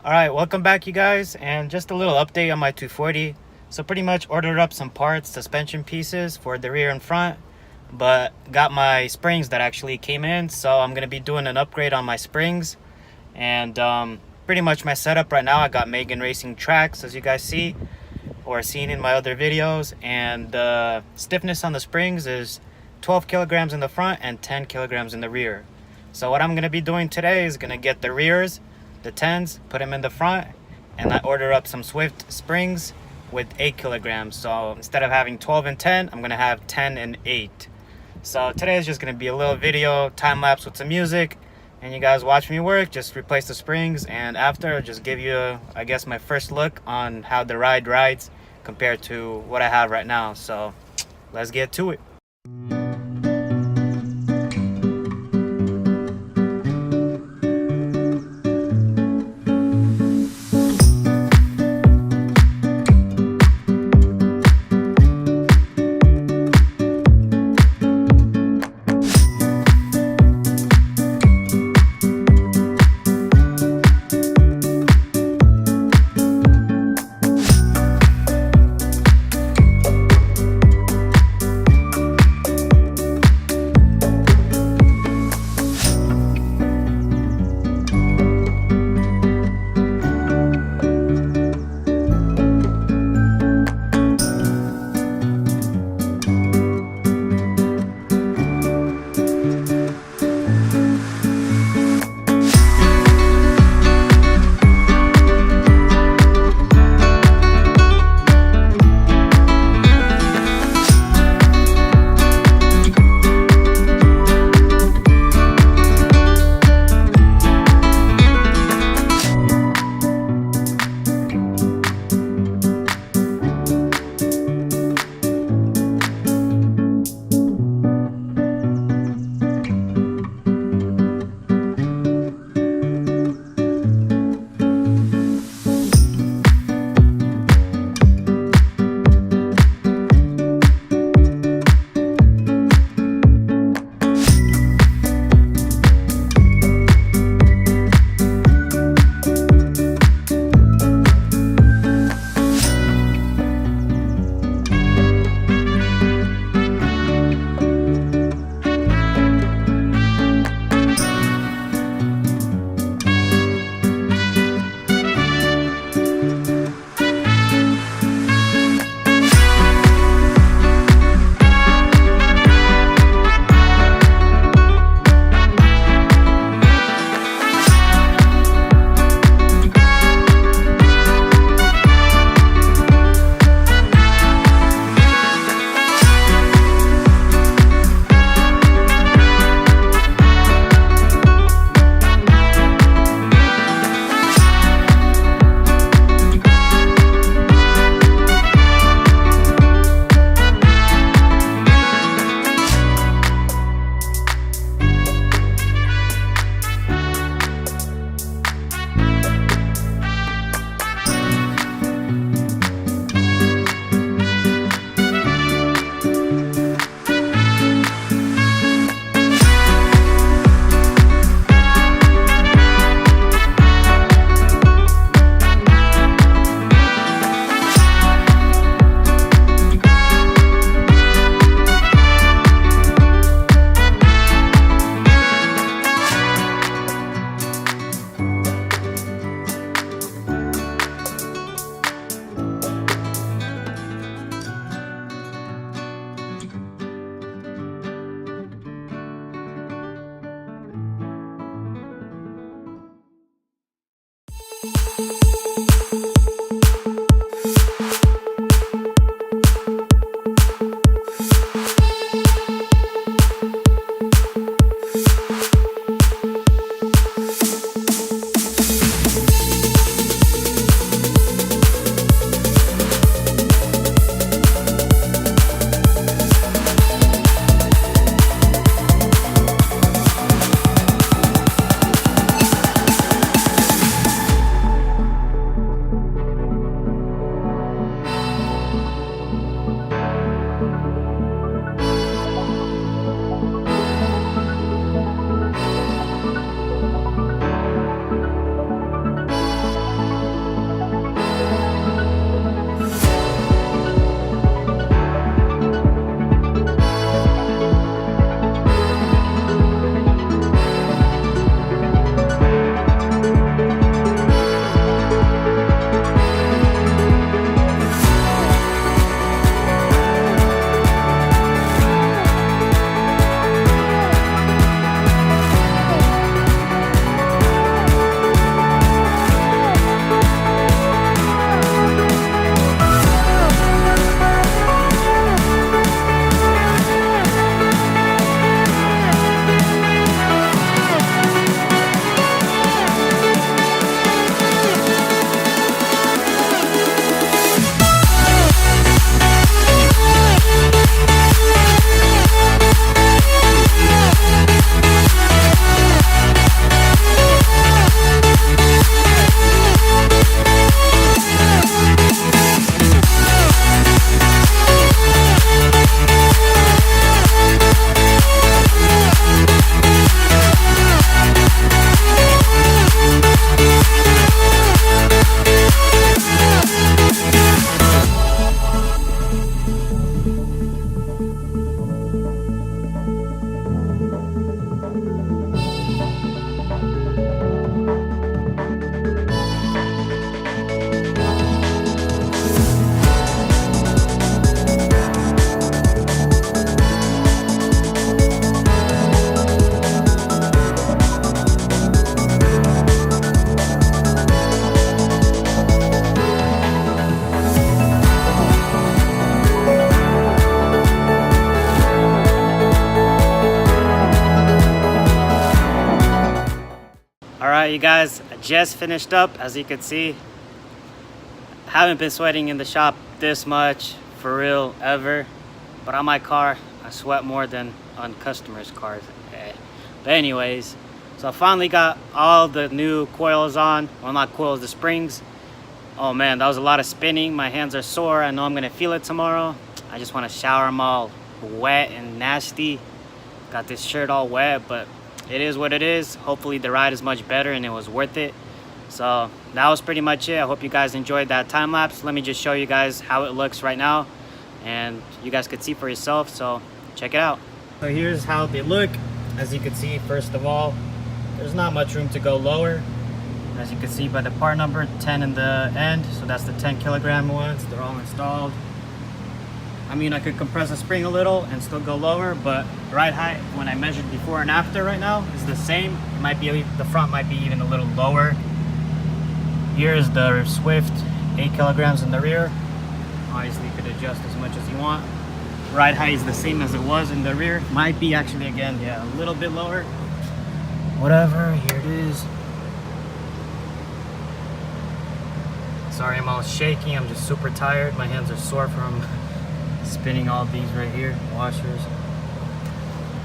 All right, welcome back, you guys, and just a little update on my 240. So pretty much ordered up some parts, suspension pieces for the rear and front, but got my springs that actually came in. So I'm gonna be doing an upgrade on my springs, and pretty much my setup right now. I got Megan Racing tracks, as you guys see or seen in my other videos, and the stiffness on the springs is 12 kilograms in the front and 10 kilograms in the rear. So what I'm gonna be doing today is gonna get the rears, the 10s, put them in the front, and I order up some Swift springs with 8 kilograms. So instead of having 12 and 10, I'm gonna have 10 and 8. So today is just gonna be a little video time lapse with some music, and you guys watch me work, just replace the springs, and after I'll just give you, I guess, my first look on how the ride rides compared to what I have right now. So let's get to it. you guys, I just finished up. As you can see, haven't been sweating in the shop this much for real ever, but on my car I sweat more than on customers' cars. But anyways, so I finally got all the new coils on. Well, not coils, the springs. Oh man, that was a lot of spinning. My hands are sore. I know I'm gonna feel it tomorrow. I just want to shower them all wet and nasty. Got this shirt all wet, but it is what it is. Hopefully the ride is much better and it was worth it. So that was pretty much it. I hope you guys enjoyed that time lapse. Let me just show you guys how it looks right now, and you guys could see for yourself, so check it out. So here's how they look. As you can see, first of all, there's not much room to go lower. As you can see by the part number, 10 in the end, so that's the 10 kilogram ones. They're all installed. I mean, I could compress the spring a little and still go lower, but ride height, when I measured before and after right now, is the same. It might be, the front might be even a little lower. Here's the Swift, 8 kilograms in the rear. Obviously, you could adjust as much as you want. Ride height is the same as it was in the rear. Might be actually, again, yeah, a little bit lower. Whatever, here it is. Sorry, I'm all shaky. I'm just super tired. My hands are sore from spinning all these right here, washers.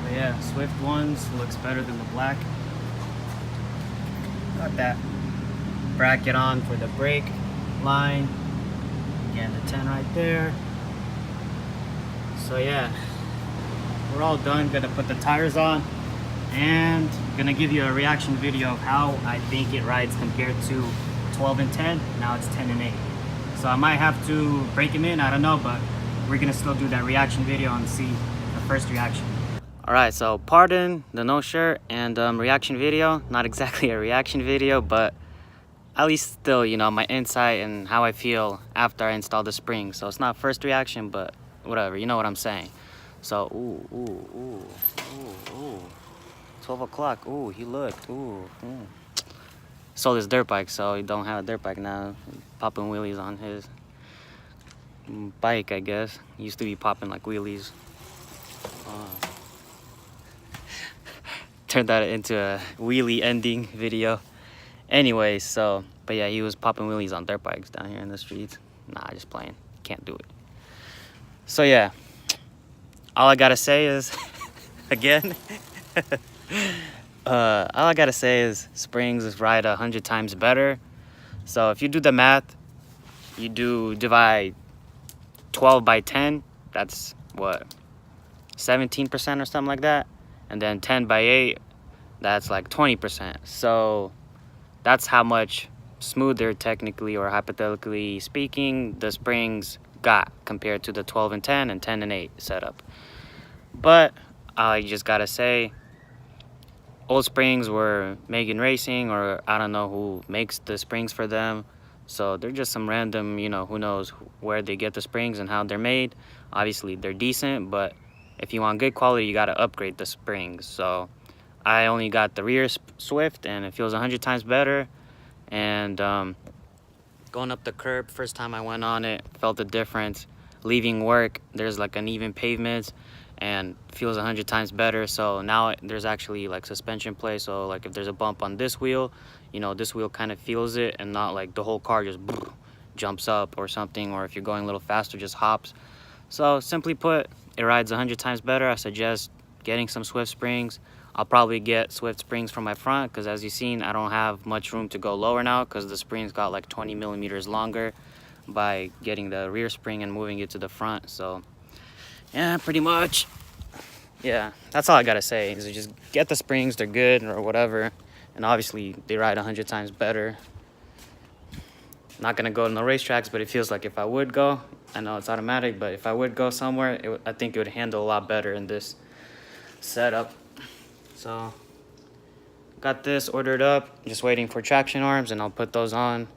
But yeah, Swift ones looks better than the black. Got that bracket on for the brake line. Again, the 10 right there. So yeah, we're all done. Gonna put the tires on and gonna give you a reaction video of how I think it rides compared to 12 and 10. Now it's 10 and 8. So I might have to break them in, I don't know, but we're gonna still do that reaction video and see the first reaction. All right, so pardon the no shirt and reaction video. Not exactly a reaction video, but at least still, you know, my insight and how I feel after I install the spring. So it's not first reaction, but whatever, you know what I'm saying. So, ooh, 12 o'clock, ooh, he looked, ooh. Sold his dirt bike, so he don't have a dirt bike now. Popping wheelies on his bike, I guess. He used to be popping like wheelies. Turned that into a wheelie ending video. Anyways, so, but yeah, he was popping wheelies on dirt bikes down here in the streets. Nah, just playing. Can't do it. So yeah, all I gotta say is, again, all I gotta say is springs is ride 100 times better. So if you do the math, you do divide 12 by 10, that's what, 17% or something like that, and then 10 by 8, that's like 20%. So that's how much smoother, technically or hypothetically speaking, the springs got compared to the 12 and 10 and 10 and 8 setup. But I just gotta say, old springs were Megan Racing, or I don't know who makes the springs for them. So they're just some random, you know, who knows where they get the springs and how they're made. Obviously they're decent, but if you want good quality, you gotta upgrade the springs. So I only got the rear Swift and it feels 100 times better. And going up the curb, first time I went on it, felt the difference. Leaving work, there's like uneven pavements and feels 100 times better. So now there's actually like suspension play, so like if there's a bump on this wheel, you know, this wheel kind of feels it and not like the whole car just jumps up or something, or if you're going a little faster, just hops. So simply put, it rides 100 times better. I suggest getting some Swift springs. I'll probably get Swift springs for my front because, as you've seen, I don't have much room to go lower now because the springs got like 20 millimeters longer by getting the rear spring and moving it to the front. So yeah, pretty much, yeah, that's all I gotta say is just get the springs. They're good or whatever, and obviously they ride 100 times better. Not gonna go on the racetracks, but it feels like if I would go, I know it's automatic, but if I would go somewhere, I think it would handle a lot better in this setup. So got this ordered up, just waiting for traction arms, and I'll put those on.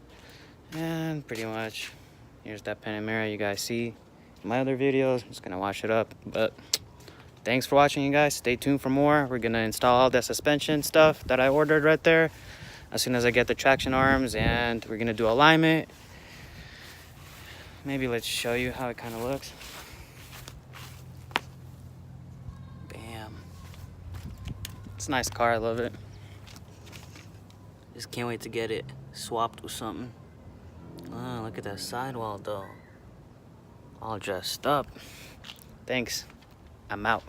And pretty much, here's that Panamera you guys see in my other videos. I'm just gonna wash it up. But thanks for watching, you guys. Stay tuned for more. We're gonna install all that suspension stuff that I ordered right there as soon as I get the traction arms, and we're gonna do alignment. Maybe let's show you how it kind of looks. Bam. It's a nice car, I love it. Just can't wait to get it swapped with something. Oh, look at that sidewall though. All dressed up. Thanks. I'm out.